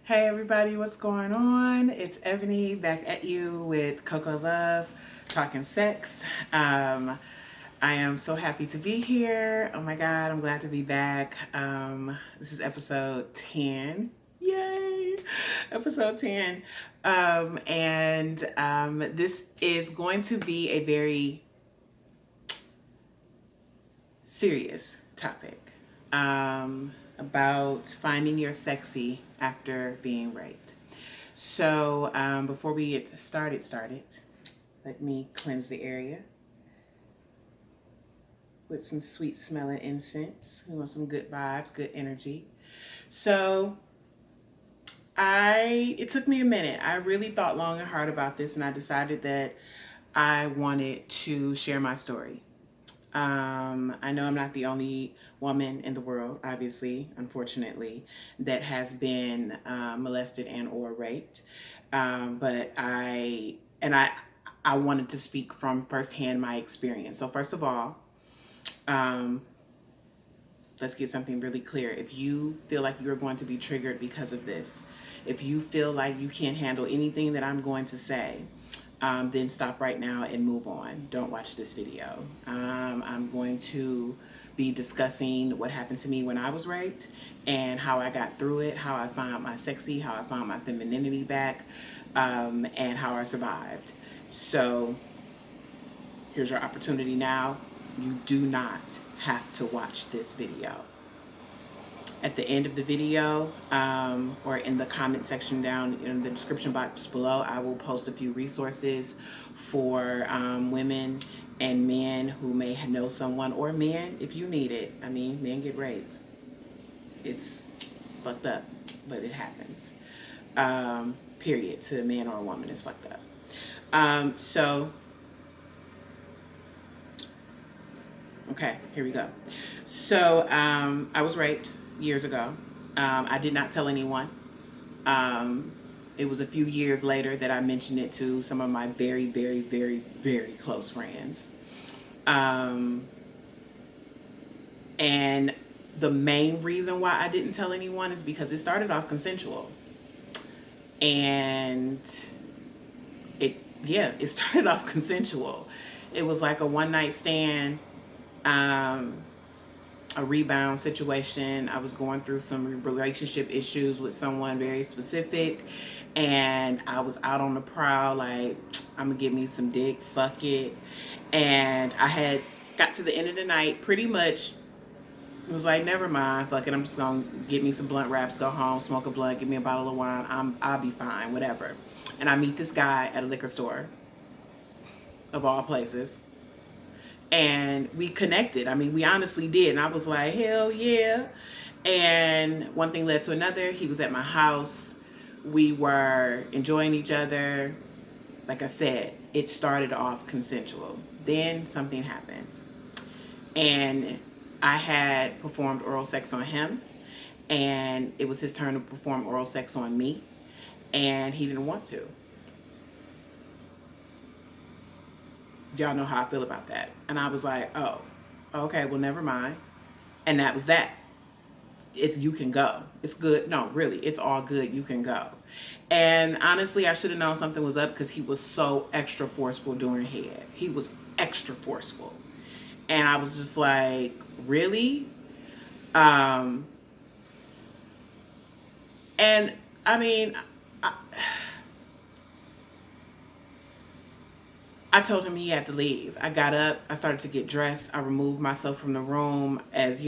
Hey everybody, what's going on? It's Ebony back at you with Cocolove talking sex. I am so happy to be here. Oh my God, I'm glad to be back. This is episode 10. Yay! Episode 10. And this is going to be a very serious topic about finding your sexy after being raped. So before we get started, let me cleanse the area with some sweet smelling incense. We want some good vibes, good energy. So it took me a minute. I really thought long and hard about this, and I decided that I wanted to share my story. I know I'm not the only woman in the world, obviously, unfortunately, that has been molested and or raped. But I wanted to speak from firsthand my experience. So first of all, let's get something really clear. If you feel like you're going to be triggered because of this, if you feel like you can't handle anything that I'm going to say, then stop right now and move on. Don't watch this video. I'm going to be discussing what happened to me when I was raped and how I got through it, how I found my sexy, how I found my femininity back, and how I survived. So here's your opportunity now. You do not have to watch this video. At the end of the video, or in the comment section down in the description box below, I will post a few resources for women and men who may know someone, or men if you need it. I mean, men get raped. It's fucked up, but it happens. Period. To a man or a woman, it's fucked up. Okay, here we go. So I was raped years ago. I did not tell anyone. It was a few years later that I mentioned it to some of my very, very, very, very close friends. And the main reason why I didn't tell anyone is because it started off consensual. And it started off consensual. It was like a one night stand, a rebound situation. I was going through some relationship issues with someone very specific, and I was out on the prowl like, I'm gonna give me some dick, fuck it. And I had got to the end of the night, pretty much was like, never mind, fuck it, I'm just gonna get me some blunt wraps, go home, smoke a blunt, give me a bottle of wine, I'll be fine, whatever. And I meet this guy at a liquor store, of all places, and we connected. I mean, we honestly did. And I was like, hell yeah. And one thing led to another. He was at my house. We were enjoying each other. Like I said, it started off consensual. Then something happened. And I had performed oral sex on him. And it was his turn to perform oral sex on me. And he didn't want to. Y'all know how I feel about that. And I was like, oh, okay, well, never mind. And that was that. You can go. It's good. No, really, it's all good. You can go. And honestly, I should have known something was up because he was so extra forceful during head. He was extra forceful. And I was just like, really? And I mean, I told him he had to leave. I got up, I started to get dressed. I removed myself from the room as,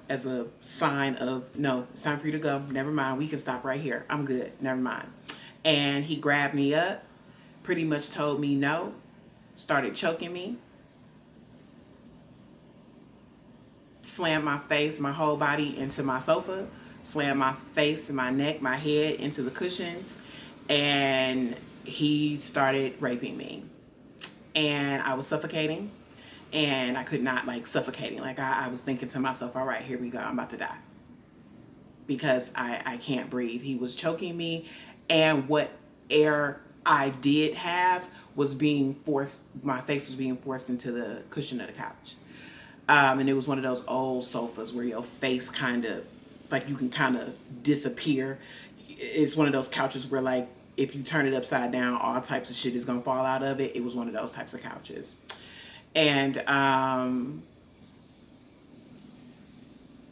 as a sign of, no, it's time for you to go. Never mind. We can stop right here. I'm good. Never mind. And he grabbed me up, pretty much told me no, started choking me, slammed my face, my whole body into my sofa, slammed my face and my neck, my head into the cushions, and he started raping me. And I was suffocating, and I could not, suffocating. I was thinking to myself, all right, here we go. I'm about to die because I can't breathe. He was choking me, and what air I did have was being forced, my face was being forced into the cushion of the couch. And it was one of those old sofas where your face kind of, you can kind of disappear. it's one of those couches where like if you turn it upside down, all types of shit is gonna fall out of it. It was one of those types of couches. And I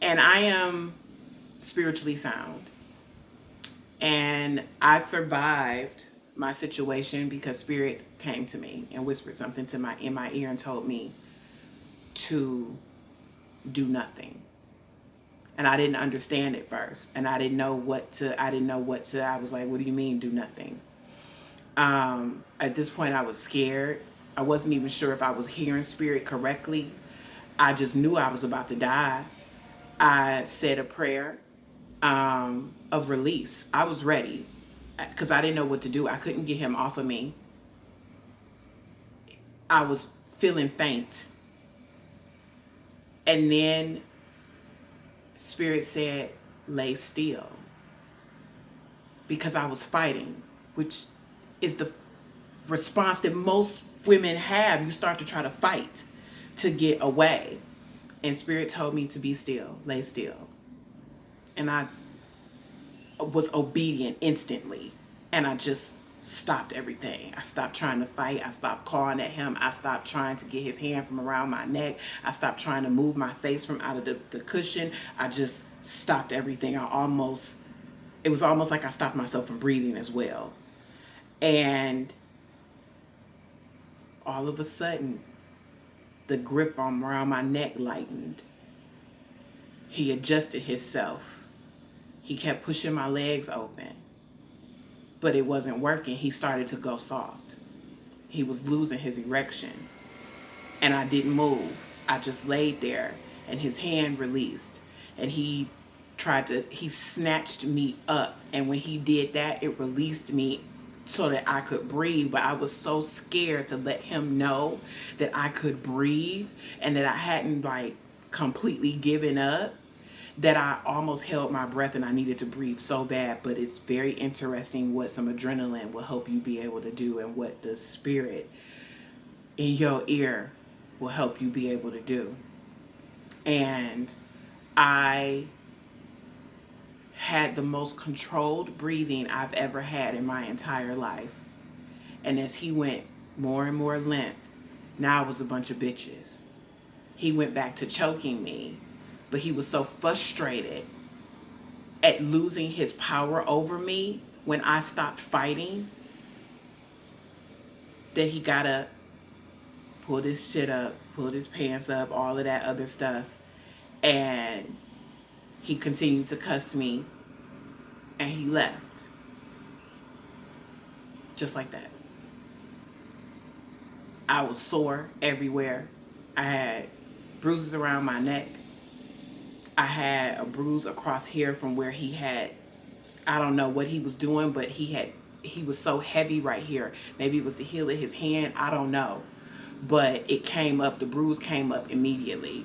am spiritually sound. And I survived my situation because Spirit came to me and whispered something to my in my ear and told me to do nothing. And I didn't understand it first. And I didn't know what to I was like, what do you mean do nothing? At this point I was scared. I wasn't even sure if I was hearing Spirit correctly. I just knew I was about to die. I said a prayer of release. I was ready because I didn't know what to do. I couldn't get him off of me. I was feeling faint. And then Spirit said, lay still. Because I was fighting, which is the response that most women have. You start to try to fight to get away. And Spirit told me to be still, lay still. And I was obedient instantly. And I just stopped everything. I stopped trying to fight. I stopped clawing at him. I stopped trying to get his hand from around my neck. I stopped trying to move my face from out of the cushion. I just stopped everything. It was almost like I stopped myself from breathing as well. And all of a sudden, the grip around my neck lightened. He adjusted himself. He kept pushing my legs open, but it wasn't working. He started to go soft. He was losing his erection, and I didn't move. I just laid there, and his hand released, and he snatched me up, and when he did that, it released me so that I could breathe. But I was so scared to let him know that I could breathe and that I hadn't like completely given up, that I almost held my breath and I needed to breathe so bad. But it's very interesting what some adrenaline will help you be able to do and what the Spirit in your ear will help you be able to do. And I had the most controlled breathing I've ever had in my entire life. And as he went more and more limp, now it was a bunch of bitches. He went back to choking me, but he was so frustrated at losing his power over me when I stopped fighting that he got up, pulled his shit up, pulled his pants up, all of that other stuff. And he continued to cuss me, and he left. Just like that. I was sore everywhere. I had bruises around my neck. I had a bruise across here from where he had, I don't know what he was doing, but he was so heavy right here. Maybe it was the heel of his hand. I don't know. But it came up, the bruise came up immediately.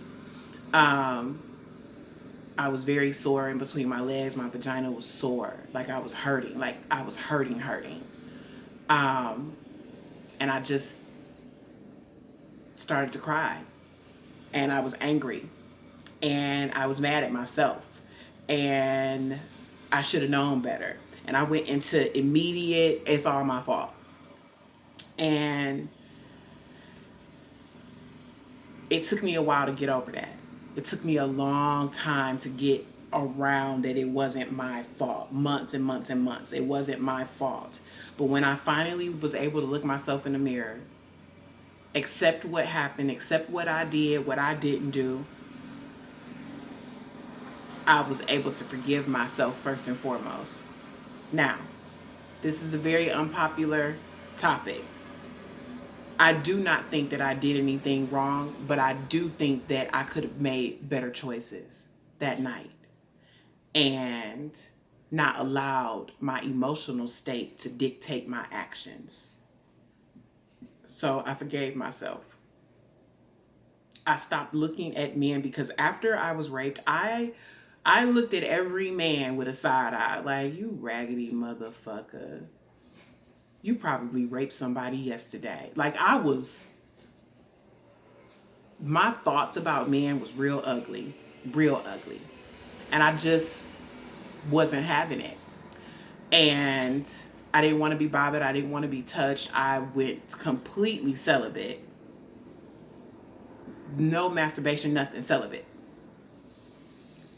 I was very sore in between my legs. My vagina was sore. Like I was hurting. And I just started to cry. And I was angry. And I was mad at myself. And I should have known better. And I went into immediate, it's all my fault. And it took me a while to get over that. It took me a long time to get around that it wasn't my fault. Months and months and months. It wasn't my fault. But when I finally was able to look myself in the mirror, accept what happened, accept what I did, what I didn't do, I was able to forgive myself first and foremost. Now, this is a very unpopular topic. I do not think that I did anything wrong, but I do think that I could have made better choices that night and not allowed my emotional state to dictate my actions. So I forgave myself. I stopped looking at men because after I was raped, I looked at every man with a side eye, like, you raggedy motherfucker. You probably raped somebody yesterday. Like my thoughts about men was real ugly. And I just wasn't having it. And I didn't want to be bothered. I didn't want to be touched. I went completely celibate. No masturbation, nothing, celibate.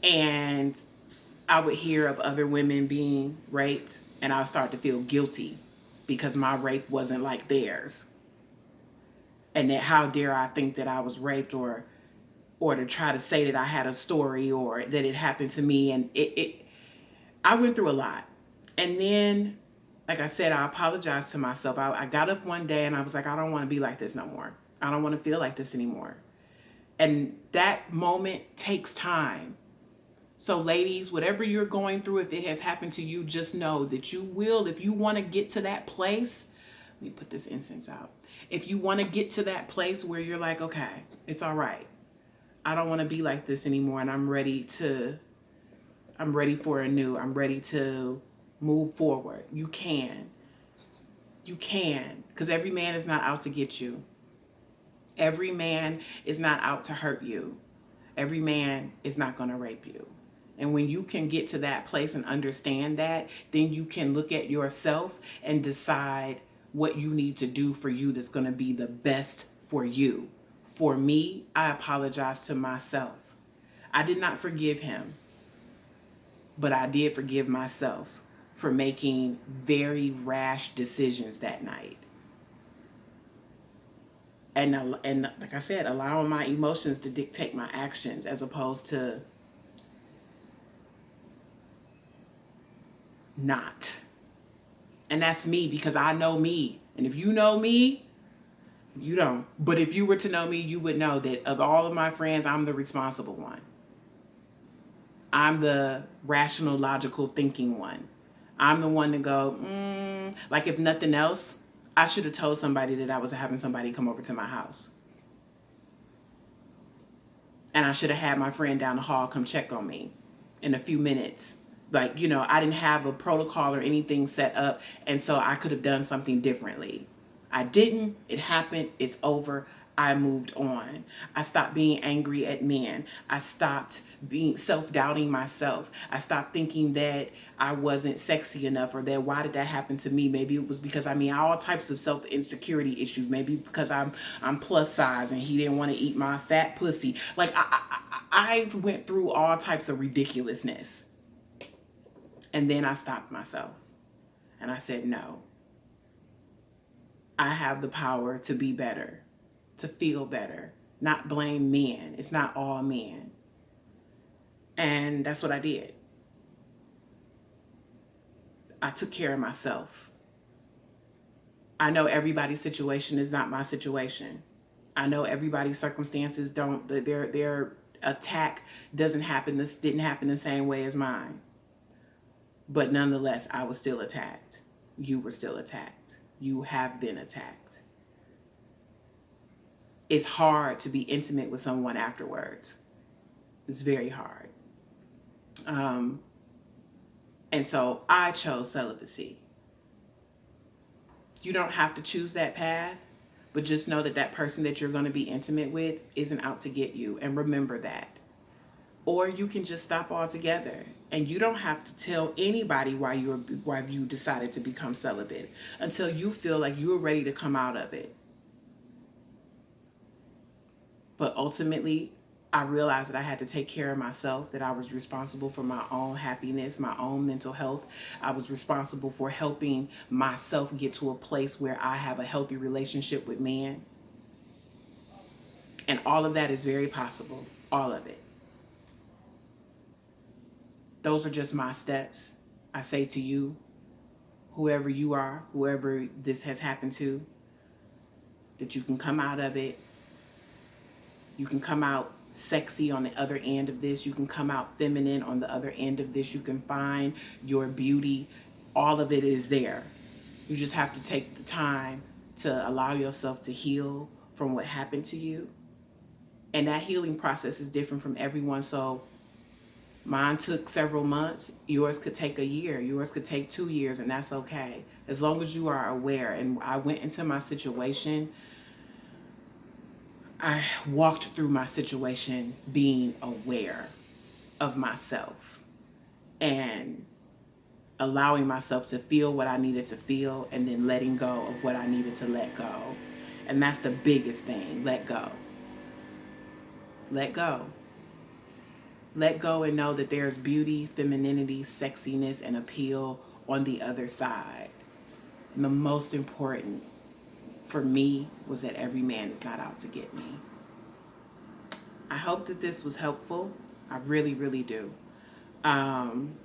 And I would hear of other women being raped, and I would start to feel guilty because my rape wasn't like theirs. And that how dare I think that I was raped, or to try to say that I had a story or that it happened to me. And I went through a lot. And then, like I said, I apologized to myself. I got up one day and I was like, I don't want to be like this no more. I don't want to feel like this anymore. And that moment takes time. So ladies, whatever you're going through, if it has happened to you, just know that you will, if you want to get to that place, let me put this incense out. If you want to get to that place where you're like, okay, it's all right. I don't want to be like this anymore, and I'm ready for a new. I'm ready to move forward. You can. Because every man is not out to get you. Every man is not out to hurt you. Every man is not going to rape you. And when you can get to that place and understand that, then you can look at yourself and decide what you need to do for you that's going to be the best for you. For me, I apologize to myself. I did not forgive him, but I did forgive myself for making very rash decisions that night. And like I said, allowing my emotions to dictate my actions as opposed to not. And that's me, because I know me. And if you know me, you don't. But if you were to know me, you would know that of all of my friends, I'm the responsible one. I'm the rational, logical thinking one. I'm the one to go, like if nothing else, I should have told somebody that I was having somebody come over to my house. And I should have had my friend down the hall come check on me in a few minutes. Like, I didn't have a protocol or anything set up, and so I could have done something differently. I didn't. It happened. It's over. I moved on. I stopped being angry at men. I stopped being self-doubting myself. I stopped thinking that I wasn't sexy enough, or that why did that happen to me? Maybe it was because all types of self-insecurity issues. Maybe because I'm plus size and he didn't want to eat my fat pussy. Like I went through all types of ridiculousness. And then I stopped myself and I said, no, I have the power to be better, to feel better, not blame men. It's not all men. And that's what I did. I took care of myself. I know everybody's situation is not my situation. I know everybody's circumstances their attack didn't happen the same way as mine. But nonetheless, I was still attacked. You were still attacked. You have been attacked. It's hard to be intimate with someone afterwards. It's very hard. And so I chose celibacy. You don't have to choose that path, but just know that person that you're going to be intimate with isn't out to get you. And remember that. Or you can just stop altogether. And you don't have to tell anybody why you decided to become celibate until you feel like you're ready to come out of it. But ultimately, I realized that I had to take care of myself, that I was responsible for my own happiness, my own mental health. I was responsible for helping myself get to a place where I have a healthy relationship with men. And all of that is very possible. All of it. Those are just my steps. I say to you, whoever you are, whoever this has happened to, that you can come out of it. You can come out sexy on the other end of this. You can come out feminine on the other end of this. You can find your beauty. All of it is there. You just have to take the time to allow yourself to heal from what happened to you. And that healing process is different from everyone. So mine took several months. Yours could take a year. Yours could take 2 years, and that's okay. As long as you are aware. And I went into my situation. I walked through my situation being aware of myself. And allowing myself to feel what I needed to feel, and then letting go of what I needed to let go. And that's the biggest thing. Let go. Let go. Let go and know that there's beauty, femininity, sexiness, and appeal on the other side. And the most important for me was that every man is not out to get me. I hope that this was helpful. I really, really do. Again,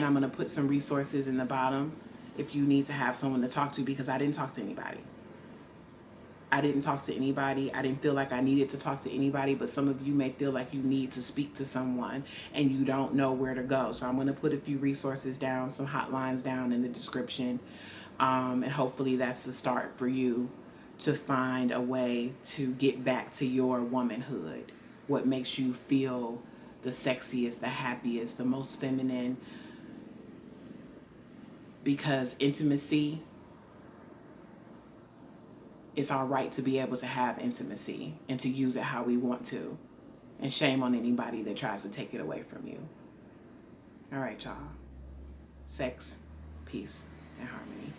I'm going to put some resources in the bottom if you need to have someone to talk to, because I didn't talk to anybody. I didn't talk to anybody. I didn't feel like I needed to talk to anybody, but some of you may feel like you need to speak to someone and you don't know where to go. So I'm going to put a few resources down, some hotlines down in the description, and hopefully that's the start for you to find a way to get back to your womanhood, what makes you feel the sexiest, the happiest, the most feminine, because intimacy, it's our right to be able to have intimacy and to use it how we want to. And shame on anybody that tries to take it away from you. All right, y'all. Sex, peace, and harmony.